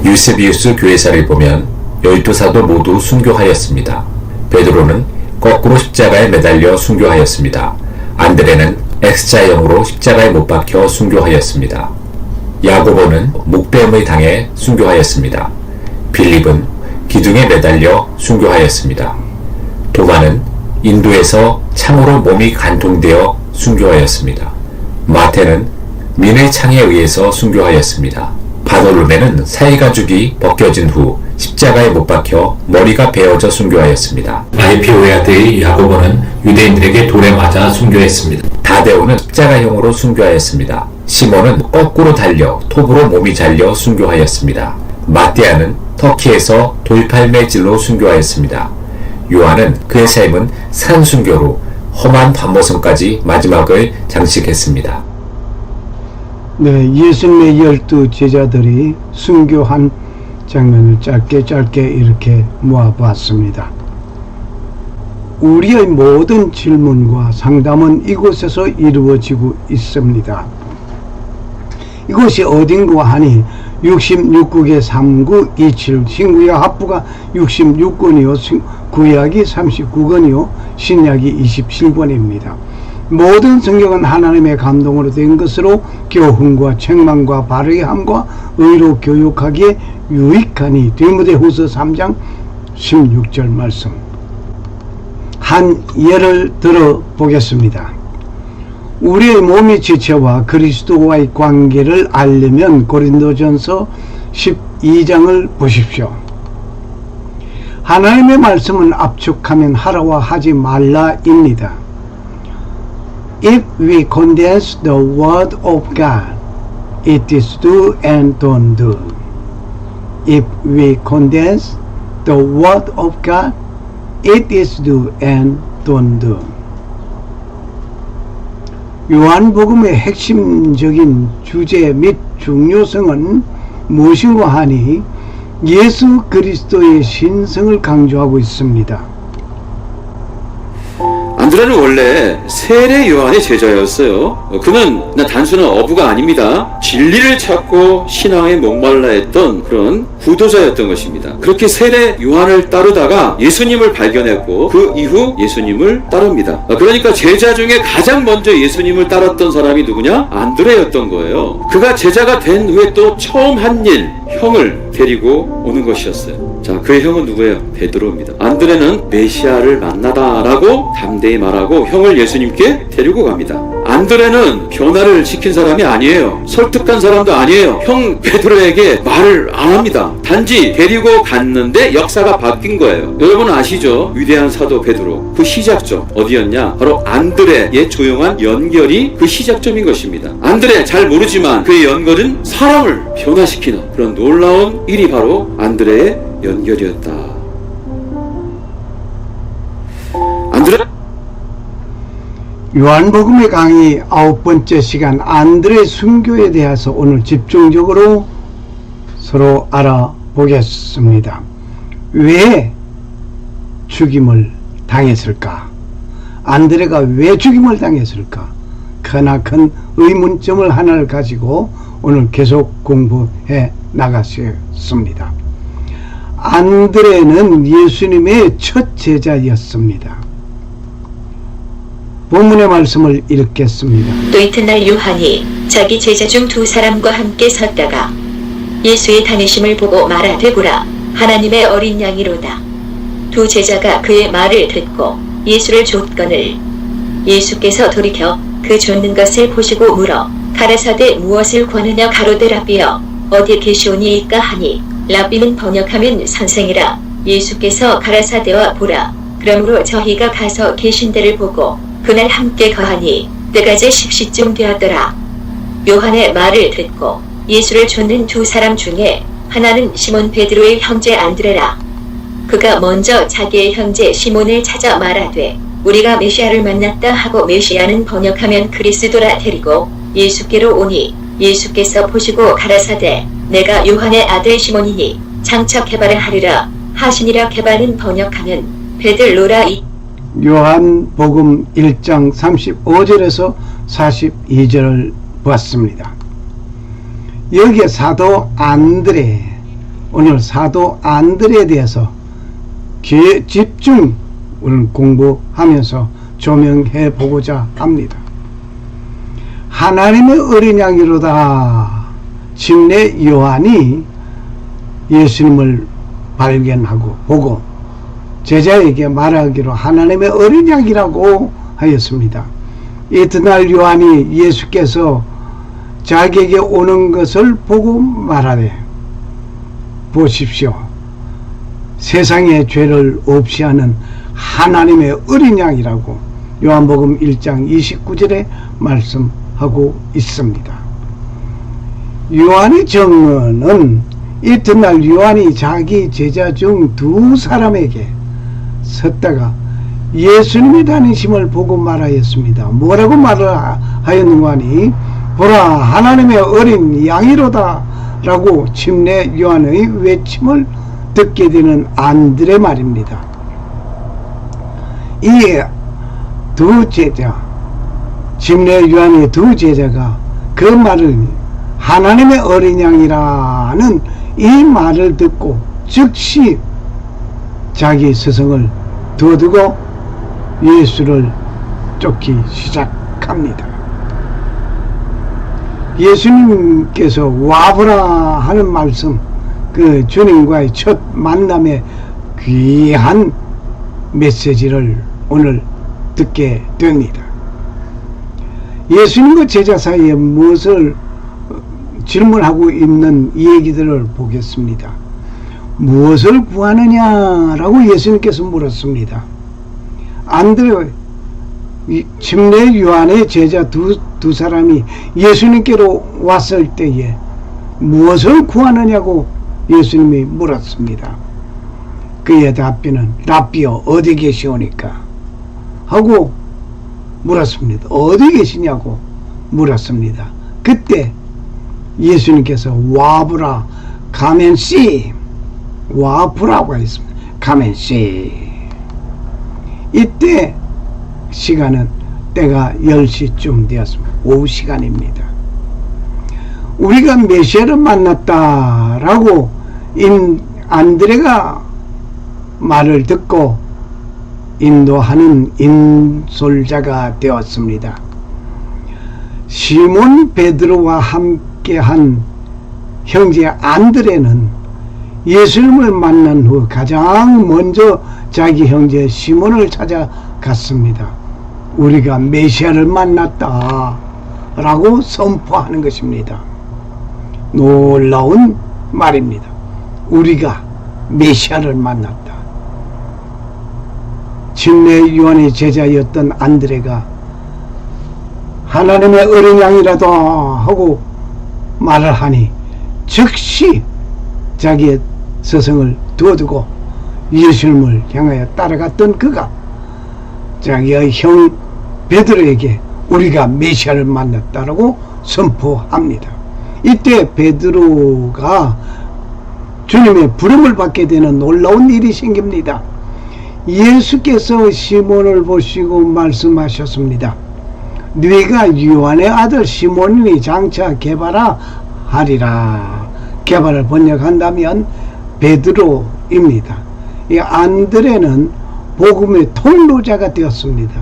유세비우스 교회사를 보면 12사도 모두 순교하였습니다. 베드로는 거꾸로 십자가에 매달려 순교하였습니다. 안드레는 X자형으로 십자가에 못 박혀 순교하였습니다. 야고보는 목베음을 당해 순교하였습니다. 빌립은 기둥에 매달려 순교하였습니다. 도마는 인도에서 창으로 몸이 간통되어 순교하였습니다. 마태는 민의 창에 의해서 순교하였습니다. 바돌로메는 사이가죽이 벗겨진 후 십자가에 못 박혀 머리가 베어져 순교하였습니다. 알피오의 아들 야고보는 유대인들에게 돌에 맞아 순교했습니다. 다데오는 십자가형으로 순교하였습니다. 시몬은 거꾸로 달려 톱으로 몸이 잘려 순교하였습니다. 마띠아는 터키에서 돌팔매질로 순교하였습니다. 요한은 그의 삶은 산순교로 험한 밤모섬까지 마지막을 장식했습니다. 네, 예수님의 12 제자들이 순교한 장면을 짧게 이렇게 모아보았습니다. 우리의 모든 질문과 상담은 이곳에서 이루어지고 있습니다. 이곳이 어딘가 하니 66국의 3927 신구약 합부가 66권이요 구약이 39권이요 신약이 27권입니다. 모든 성경은 하나님의 감동으로 된 것으로 교훈과 책망과 바르게 함과 의로 교육하기에 유익하니 디모데후서 3장 16절 말씀. 한 예를 들어 보겠습니다. 우리의 몸의 지체와 그리스도와의 관계를 알려면 고린도전서 12장을 보십시오. 하나님의 말씀은 압축하면 하라와 하지 말라입니다. If we condense the word of God, it is do and don't do. If we condense the word of God, it is do and don't do. 요한복음의 핵심적인 주제 및 중요성은 무엇인가 하니 예수 그리스도의 신성을 강조하고 있습니다. 안드레는 원래 세례 요한의 제자였어요. 그는 단순한 어부가 아닙니다. 진리를 찾고 신앙에 목말라 했던 그런 구도자였던 것입니다. 그렇게 세례 요한을 따르다가 예수님을 발견했고 그 이후 예수님을 따릅니다. 그러니까 제자 중에 가장 먼저 예수님을 따랐던 사람이 누구냐? 안드레였던 거예요. 그가 제자가 된 후에 또 처음 한 일, 형을 데리고 오는 것이었어요. 자, 그의 형은 누구예요? 베드로입니다. 안드레는 메시아를 만나다라고 담대히 말하고 형을 예수님께 데리고 갑니다. 안드레는 변화를 시킨 사람이 아니에요. 설득한 사람도 아니에요. 형 베드로에게 말을 안 합니다. 단지 데리고 갔는데 역사가 바뀐 거예요. 여러분 아시죠? 위대한 사도 베드로. 그 시작점 어디였냐? 바로 안드레의 조용한 연결이 그 시작점인 것입니다. 안드레 잘 모르지만 그의 연결은 사람을 변화시키는 그런 놀라운 일이 바로 안드레의 연결이었다. 안드레 요한복음의 강의 9번째 시간 안드레 순교에 대해서 오늘 집중적으로 서로 알아보겠습니다. 왜 죽임을 당했을까? 안드레가 왜 죽임을 당했을까? 크나큰 의문점을 하나를 가지고 오늘 계속 공부해 나가셨습니다. 안드레는 예수님의 첫 제자였습니다. 본문의 말씀을 읽겠습니다. 또 이튿날 요한이 자기 제자 중 두 사람과 함께 섰다가 예수의 다니심을 보고 말하되 보라 하나님의 어린 양이로다. 두 제자가 그의 말을 듣고 예수를 좇거늘 예수께서 돌이켜 그 좇는 것을 보시고 물어 가라사대 무엇을 권하냐 가로되 라비여 어디 계시오니이까 하니 라비는 번역하면 선생이라. 예수께서 가라사대와 보라 그러므로 저희가 가서 계신 데를 보고 그날 함께 거하니 때가 제 10시쯤 되었더라. 요한의 말을 듣고 예수를 좇는 두 사람 중에 하나는 시몬 베드로의 형제 안드레라. 그가 먼저 자기의 형제 시몬을 찾아 말하되 우리가 메시아를 만났다 하고 메시아는 번역하면 그리스도라 데리고 예수께로 오니 예수께서 보시고 가라사대 내가 요한의 아들 시몬이니 장차 개발을 하리라 하시니라. 개발은 번역하면 베들로라. 요한복음 1장 35절에서 42절을 보았습니다. 여기에 사도 안드레 오늘 사도 안드레에 대해서 집중 공부하면서 조명해 보고자 합니다. 하나님의 어린 양이로다. 침례 요한이 예수님을 발견하고 보고 제자에게 말하기로 하나님의 어린 양이라고 하였습니다. 이튿날 요한이 예수께서 자기에게 오는 것을 보고 말하되 보십시오. 세상의 죄를 없이 하는 하나님의 어린 양이라고 요한복음 1장 29절에 말씀하고 있습니다. 요한의 증언은 이튿날 요한이 자기 제자 중 두 사람에게 섰다가 예수님이 다니심을 보고 말하였습니다. 뭐라고 말을 하였는가 하니 보라 하나님의 어린 양이로다 라고 침례 요한의 외침을 듣게 되는 안드레 말입니다. 이 두 제자, 침례 요한의 두 제자가 그 말을 하나님의 어린 양이라는 이 말을 듣고 즉시 자기 스승을 두어두고 예수를 쫓기 시작합니다. 예수님께서 와보라 하는 말씀, 그 주님과의 첫 만남의 귀한 메시지를 오늘 듣게 됩니다. 예수님과 제자 사이에 무엇을 질문하고 있는 이 얘기들을 보겠습니다. 무엇을 구하느냐라고 예수님께서 물었습니다. 안드레, 침례 요한의 제자 두 사람이 예수님께로 왔을 때에 무엇을 구하느냐고 예수님이 물었습니다. 그의 답변은 랍비여 어디 계시오니까 하고 물었습니다. 어디 계시냐고 물었습니다. 그때 예수님께서 와보라 come and see, 와보라고 했습니다. come and see. 이때 시간은 때가 10시쯤 되었습니다. 오후 시간입니다. 우리가 메시아를 만났다라고 안드레가 말을 듣고 인도하는 인솔자가 되었습니다. 시몬 베드로와 함께한 형제 안드레는 예수님을 만난 후 가장 먼저 자기 형제 시몬을 찾아갔습니다. 우리가 메시아를 만났다 라고 선포하는 것입니다. 놀라운 말입니다. 우리가 메시아를 만났다. 침례 요한의 제자였던 안드레가 하나님의 어린 양이라도 하고 말을 하니 즉시 자기의 스승을 두어두고 예수님을 향하여 따라갔던 그가 자기의 형 베드로에게 우리가 메시아를 만났다라고 선포합니다. 이때 베드로가 주님의 부름을 받게 되는 놀라운 일이 생깁니다. 예수께서 시몬을 보시고 말씀하셨습니다. 네가 요한의 아들 시몬이니 장차 게바라 하리라. 게바를 번역한다면 베드로입니다. 이 안드레는 복음의 통로자가 되었습니다.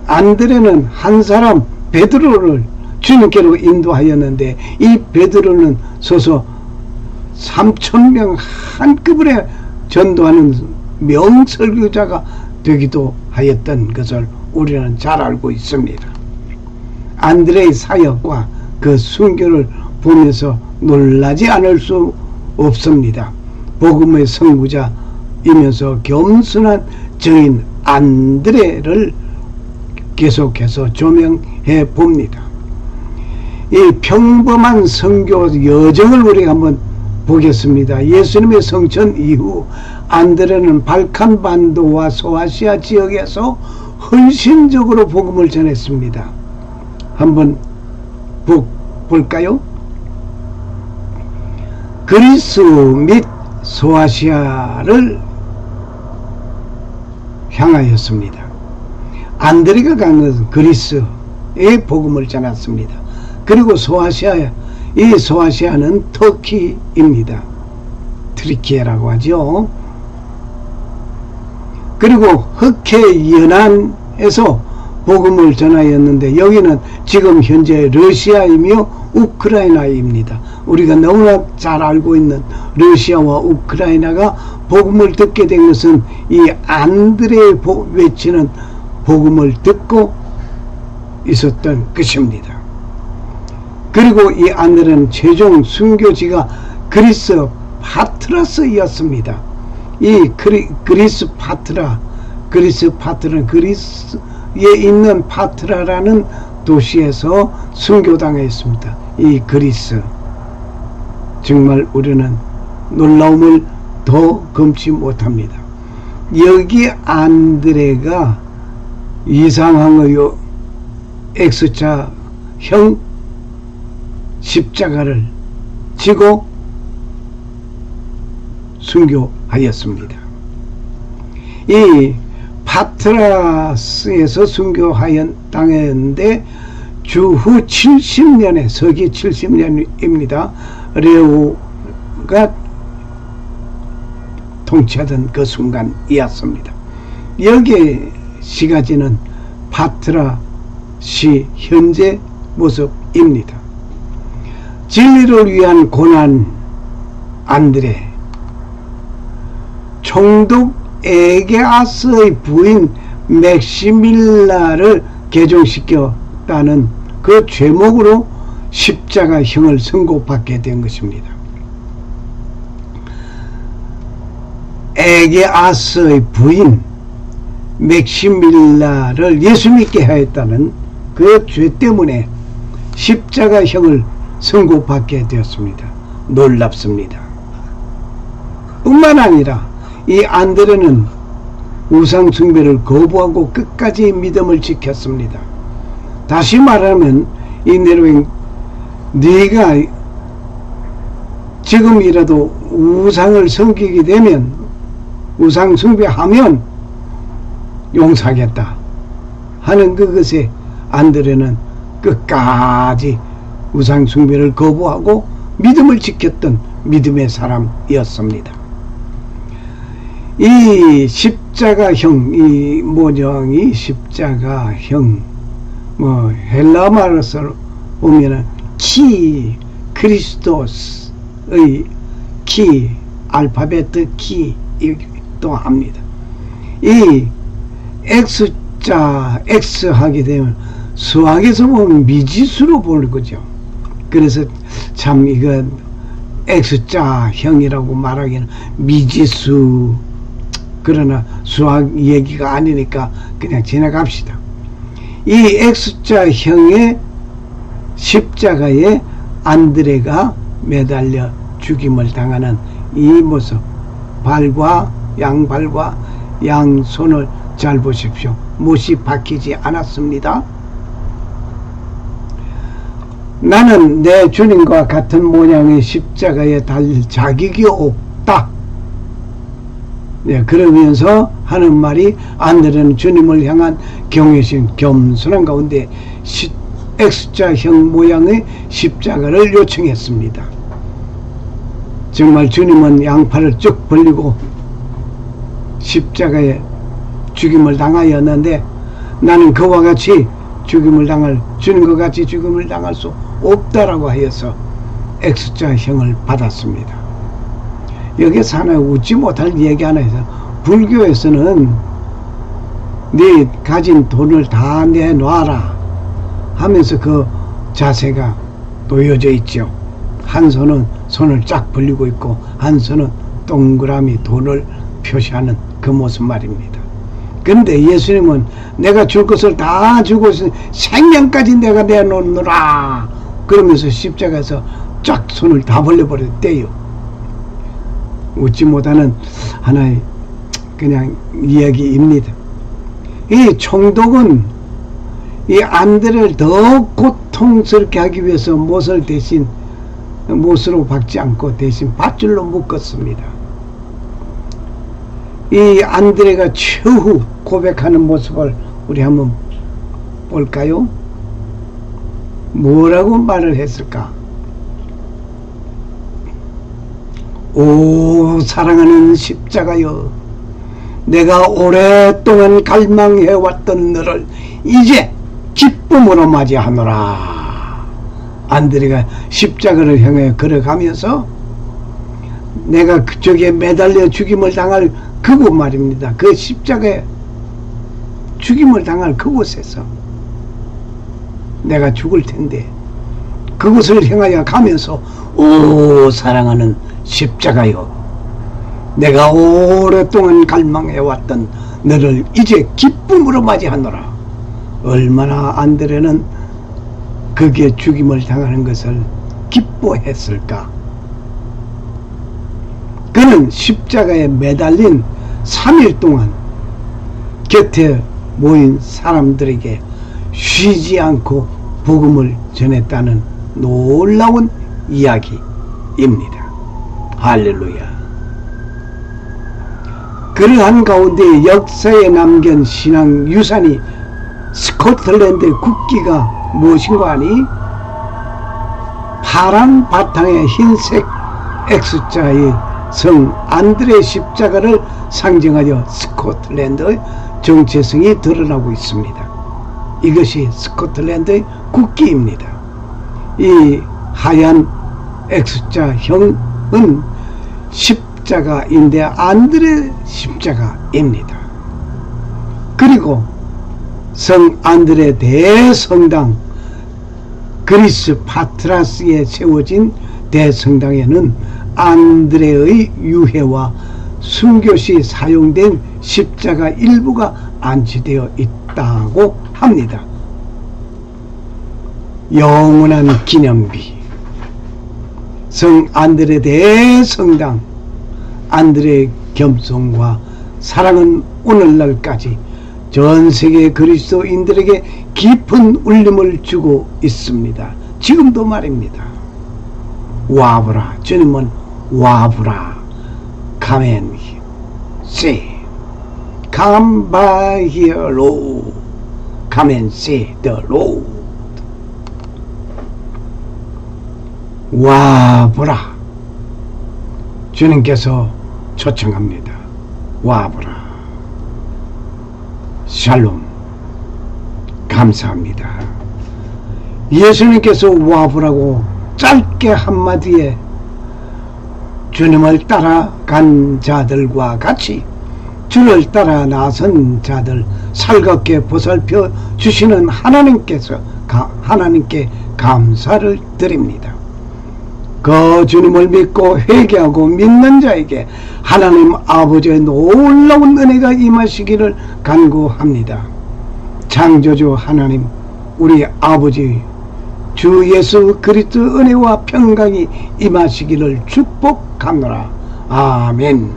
안드레는 한 사람 베드로를 주님께로 인도하였는데 이 베드로는 서서 3,000명 한꺼번에 전도하는 명설교자가 되기도 하였던 것을 우리는 잘 알고 있습니다. 안드레의 사역과 그 순교를 보면서 놀라지 않을 수 없습니다. 복음의 선구자이면서 겸손한 증인 안드레를 계속해서 조명해 봅니다. 이 평범한 선교 여정을 우리가 한번 보겠습니다. 예수님의 성천 이후 안드레는 발칸반도와 소아시아 지역에서 헌신적으로 복음을 전했습니다. 한번 볼까요? 그리스 및 소아시아를 향하였습니다. 안드레가 간 것은 그리스의 복음을 전했습니다. 그리고 이 소아시아는 터키입니다. 트리키에라고 하죠. 그리고 흑해 연안에서 복음을 전하였는데 여기는 지금 현재 러시아이며 우크라이나입니다. 우리가 너무나 잘 알고 있는 러시아와 우크라이나가 복음을 듣게 된 것은 이 안드레의 외치는 복음을 듣고 있었던 것입니다. 그리고 이 안드레는 최종 순교지가 그리스 파트라스였습니다. 이 그리스 파트라는 그리스에 있는 파트라라는 도시에서 순교당했습니다. 이 그리스, 정말 우리는 놀라움을 더 금치 못합니다. 여기 안드레가 이상항의 X자형 십자가를 지고 순교하였습니다. 이 파트라스에서 순교당했는데 주후 70년에 서기 70년입니다. 레오가 통치하던 그 순간이었습니다. 여기 시가지는 파트라시 현재 모습입니다. 진리를 위한 고난 안드레, 총독 에게아스의 부인 맥시밀라를 개종시켰다는 그 죄목으로 십자가형을 선고받게 된 것입니다. 에게아스의 부인 맥시밀라를 예수 믿게 하였다는 그 죄 때문에 십자가형을 선고받게 되었습니다. 놀랍습니다. 뿐만 아니라 이 안드레는 우상 숭배를 거부하고 끝까지 믿음을 지켰습니다. 다시 말하면 이 네로인, 네가 지금이라도 우상을 섬기게 되면, 우상 숭배하면 용서하겠다 하는 그것에 안드레는 끝까지 우상 숭배를 거부하고 믿음을 지켰던 믿음의 사람이었습니다. 이 십자가형, 이 모형이 십자가형, 헬라 말로서 보면은 키, 그리스도스의 키, 알파벳 키이기도 합니다. 이 X자, X 하게 되면 수학에서 보면 미지수로 보는 거죠. 그래서 참 이건 X자형이라고 말하기는 미지수, 그러나 수학 얘기가 아니니까 그냥 지나갑시다. 이 X자형의 십자가에 안드레가 매달려 죽임을 당하는 이 모습, 발과 양발과 양손을 잘 보십시오. 못이 박히지 않았습니다. 나는 내 주님과 같은 모양의 십자가에 달릴 자격이 없다. 네, 그러면서 하는 말이, 안드레는 주님을 향한 경외심, 겸손한 가운데 X자형 모양의 십자가를 요청했습니다. 정말 주님은 양팔을 쭉 벌리고 십자가에 죽임을 당하였는데, 나는 그와 같이 주님과 같이 죽임을 당할 수 없다라고 하여서 X자형을 받았습니다. 여기서 하나 웃지 못할 얘기 하나 있어요. 불교에서는 네 가진 돈을 다 내놔라 하면서 그 자세가 놓여져 있죠. 한 손은 손을 쫙 벌리고 있고 한 손은 동그라미 돈을 표시하는 그 모습 말입니다. 그런데 예수님은 내가 줄 것을 다 주고 생명까지 내가 내놓느라 그러면서 십자가에서 쫙 손을 다 벌려버렸대요. 웃지 못하는 하나의 그냥 이야기입니다. 이 총독은 이 안드레를 더 고통스럽게 하기 위해서 못으로 박지 않고 대신 밧줄로 묶었습니다. 이 안드레가 최후 고백하는 모습을 우리 한번 볼까요? 뭐라고 말을 했을까? 오 사랑하는 십자가여, 내가 오랫동안 갈망해왔던 너를 이제 기쁨으로 맞이하노라. 안드레가 십자가를 향해 걸어가면서 내가 그쪽에 매달려 죽임을 당할 그곳 말입니다. 그 십자가에 죽임을 당할 그곳에서 내가 죽을 텐데 그곳을 향하여 가면서 오 사랑하는 십자가여, 내가 오랫동안 갈망해왔던 너를 이제 기쁨으로 맞이하노라. 얼마나 안드레는 그게 죽임을 당하는 것을 기뻐했을까. 그는 십자가에 매달린 3일 동안 곁에 모인 사람들에게 쉬지 않고 복음을 전했다는 놀라운 이야기입니다. 할렐루야. 그러한 가운데 역사에 남긴 신앙 유산이 스코틀랜드 국기가 무엇인가 하니 파란 바탕에 흰색 X자의 성 안드레 십자가를 상징하여 스코틀랜드의 정체성이 드러나고 있습니다. 이것이 스코틀랜드의 국기입니다. 이 하얀 X자형은 십자가인데 안드레 십자가입니다. 그리고 성 안드레 대성당, 그리스 파트라스에 세워진 대성당에는 안드레의 유해와 순교 시 사용된 십자가 일부가 안치되어 있다고 합니다. 영원한 기념비, 성 안드레 대성당. 안드레의 겸손과 사랑은 오늘날까지 전 세계 그리스도인들에게 깊은 울림을 주고 있습니다. 지금도 말입니다. 와보라, 주님은 와보라. Come and see. Come by here, Lord. Come and see the Lord. 와보라. 주님께서 초청합니다. 와보라. 샬롬. 감사합니다. 예수님께서 와보라고 짧게 한마디에 주님을 따라간 자들과 같이 주를 따라 나선 자들 살갑게 보살펴 주시는 하나님께 감사를 드립니다. 그 주님을 믿고 회개하고 믿는 자에게 하나님 아버지의 놀라운 은혜가 임하시기를 간구합니다. 창조주 하나님, 우리 아버지 주 예수 그리스도 은혜와 평강이 임하시기를 축복합니다. 아멘.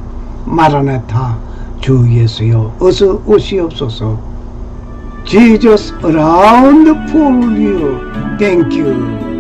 마라나타. 주 예수여 어서 오시옵소서. Jesus around for you. Thank you.